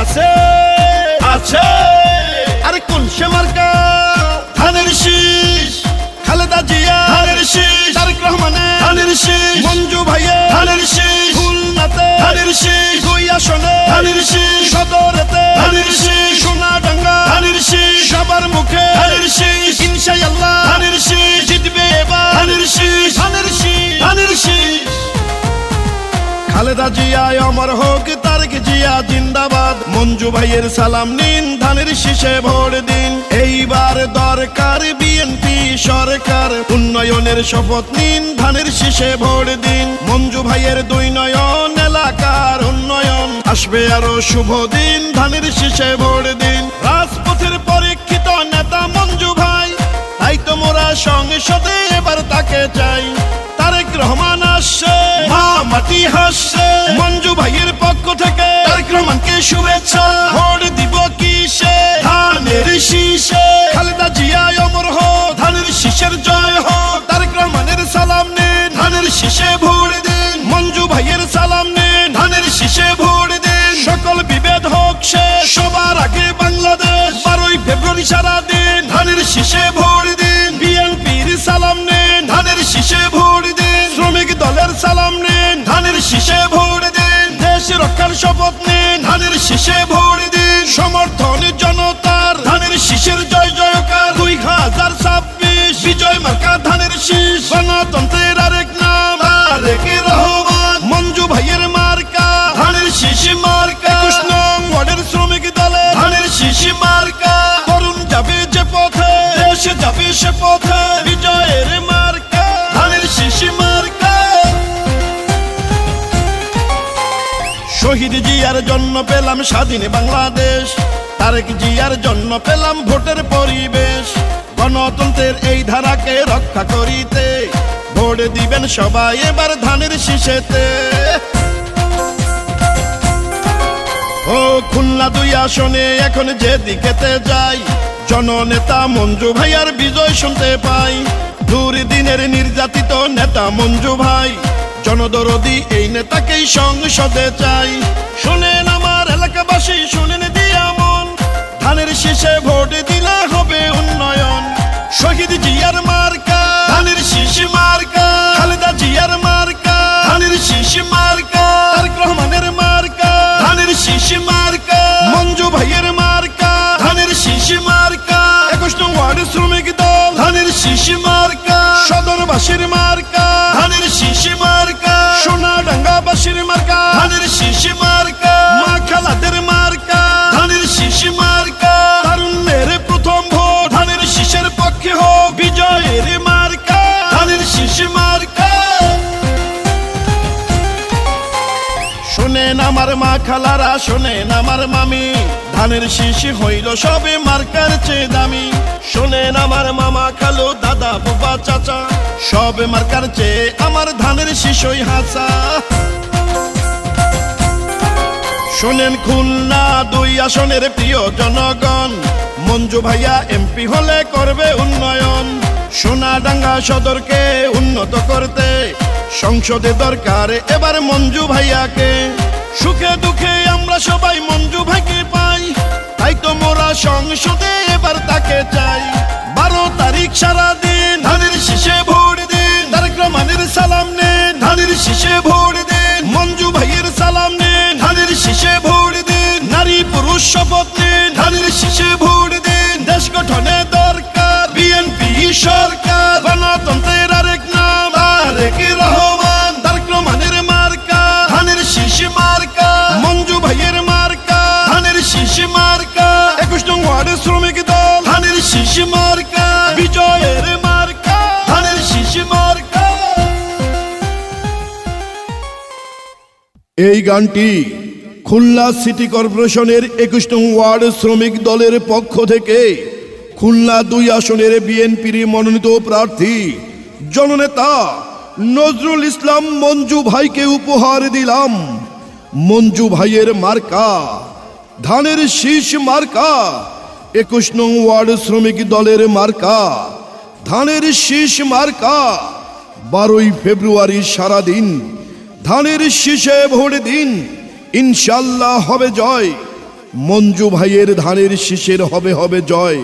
আছে আছে আরে কোন সে মার্কা ধানের শীষ খালেদা জিয়া ধানের শীষ তারেক রহমানের ধানের শীষ মঞ্জু ভাইয়ের ধানের শীষ খুলনাতে ধানের শীষ দুই আসনে ধানের শীষ সদরেতে ধানের শীষ সোনাডাঙ্গা ধানের শীষ সবার মুখে ধানের শীষ ইনশাআল্লাহ ধানের শীষ জিতবে এবার ধানের শীষ ধানের শীষ ধানের শীষ খালেদা জিয়া অমর হোক তারেক জিয়া জিন্দাবাদ মঞ্জু ভাইয়ের সালাম নিন ধানের শীষে ভোট দিন এইবার দরকার বিএনপি সরকার উন্নয়নের শপথ নিন ধানের শীষে ভোট দিন মঞ্জু ভাইয়ের দুই নয়ন এলাকার উন্নয়ন আসবে আরো শুভ দিন ধানের শীষে ভোট দিন রাজপথের পরীক্ষিত নেতা মঞ্জু ভাই তাই তো মোরা সংসদে এবার তাকে চাই তারেক রহমান আসছে মা মাটি হাসছে মঞ্জু ভাইয়ের পক্ষ থেকে তারেক রহমানকে শুভেচ্ছা ভোট দিব কিসে ধানের শীষে খালেদা জিয়া অমর হোক ধানের শীষের জয় হোক তারেক রহমানের সালাম নিন ধানের শীষে ভোট দিন মঞ্জু ভাইয়ের সালাম নিন ধানের শীষে ভোট দিন সকল বিভেদ হোক শেষ সবার আগে বাংলাদেশ 12ই ফেব্রুয়ারি সারা দিন ধানের শীষে ভোট দিন বিএনপির সালাম নিন ধানের শীষে ভোট দিন শ্রমিক দলের সালাম নিন ধানের শীষে ভোট দিন দেশ রক্ষার শপথ নিন ধানের শীষে ভোট দিন সমর্থন জনতার ধানের শীষের জয় জয়কার 2026 বিজয় মার্কা ধানের শীষ গণতন্ত্রের আরেক নাম তারেক রহমান মঞ্জু ভাইয়ের মার্কা ধানের শীষ মার্কা 21 নং ওয়ার্ডের শ্রমিক দলে ধানের শীষ মার্কা তরুণ যাবে যে পথে দেশ যাবে সে পথে বিজয়ের মার্কা ধানের শীষ মার্কা শহীদ জিয়ার জন্য পেলাম স্বাধীন বাংলাদেশ তারেক জিয়ার জন্য পেলাম ভোটের পরিবেশ গণতন্ত্রের এই ধারাকে রক্ষা করিতে ভোট দিবেন সবাই এবার ধানের শীষেতে ও খুলনা দুই আসনে এখন যেদিকেতে যাই জননেতা মঞ্জু ভাইয়ার বিজয় শুনতে পাই দুর্দিনের নির্যাতিত নেতা মঞ্জু ভাই জনদরদি এই নেতাকেই সংসদে চাই শুনেন আমার এলাকাবাসী শুনেন দিয়া মন ধানের শীষে ভোট দিলে হবে উন্নয়ন শহীদ জিয়ার মার্কা ধানের শীষ মার্কা খালেদা জিয়ার মার্কা ধানের শীষ মার্কা তারেক রহমানের মার্কা ধানের শীষ মার্কা মঞ্জু ভাইয়ের মার্কা ধানের শীষ মার্কা 21 নং ওয়ার্ড শ্রমিক দল ধানের শীষ মার্কা সদরবাসীর মার্কা ধানের শীষ মার্কা সোনাডাঙ্গাবাসীর মার্কা ধানের শীষ মার্কা মা খালাদের মার্কা ধানের শীষ মার্কা তারুণ্যের প্রথম ভোট ধানের শীষের পক্ষে হোক বিজয়ের মার্কা ধানের শীষ মার্কা শোনেন আমার মা খালারা শোনেন আমার মামি ধানের শীষ হইল সবে মার্কার চেয়ে দামি শোনেন আমার মামা খালু দাদা বাবা চাচা সব মার্কার চেয়ে আমার ধানের শীষই হাসা শোনেন খুলনা দুই আসনের প্রিয় জনগণ মঞ্জু ভাইয়া এমপি হলে করবে উন্নয়ন সোনাডাঙ্গা সদরকে উন্নত করতে সংসদে দরকার এবার মঞ্জু ভাইয়াকে সুখে দুঃখে আমরা সবাই মঞ্জু ভাইকে পাই তাই তো মোরা সংসদে এবার তাকে চাই 12 তারিখ সারা দিন ধানের শীষে ভোট দিন তারেক রহমানের সালাম নিন ধানের শীষে ভোট দিন মঞ্জু ভাইয়ের সালাম নিন ধানের শীষে ভোট দিন নারী পুরুষ শপথ নিন ধানের শীষে ভোট দিন দেশ গঠনে দরকার বিএনপি সরকার গণতন্ত্রের আরেক নাম তারেক রহমান তারেক রহমানের মার্কা ধানের শীষ মার্কা মঞ্জু ভাইয়ের মার্কা ধানের শীষ মার্কা 21 নং ওয়ার্ডের শ্রমিক দল ধানের শীষ মার্কা বিজয়ের মার্কা ধানের শীষ মার্কা এই গানটি খুলনা সিটি কর্পোরেশনের 21 নং ওয়ার্ড শ্রমিক দলের পক্ষ থেকে খুলনা 2 আসনের বিএনপির মনোনীত প্রার্থী জননেতা নজরুল ইসলাম মঞ্জু ভাইকে উপহার দিলাম মঞ্জু ভাইয়ের মার্কা ধানের শীষ মার্কা 21 নং ওয়ার্ড শ্রমিক দলের মার্কা ধানের শীষ মার্কা 12ই ফেব্রুয়ারি সারা দিন ধানের শীষে ভোট দিন ইনশাআল্লাহ হবে জয় মঞ্জু ভাইয়ের ধানের শীষের হবে হবে জয়।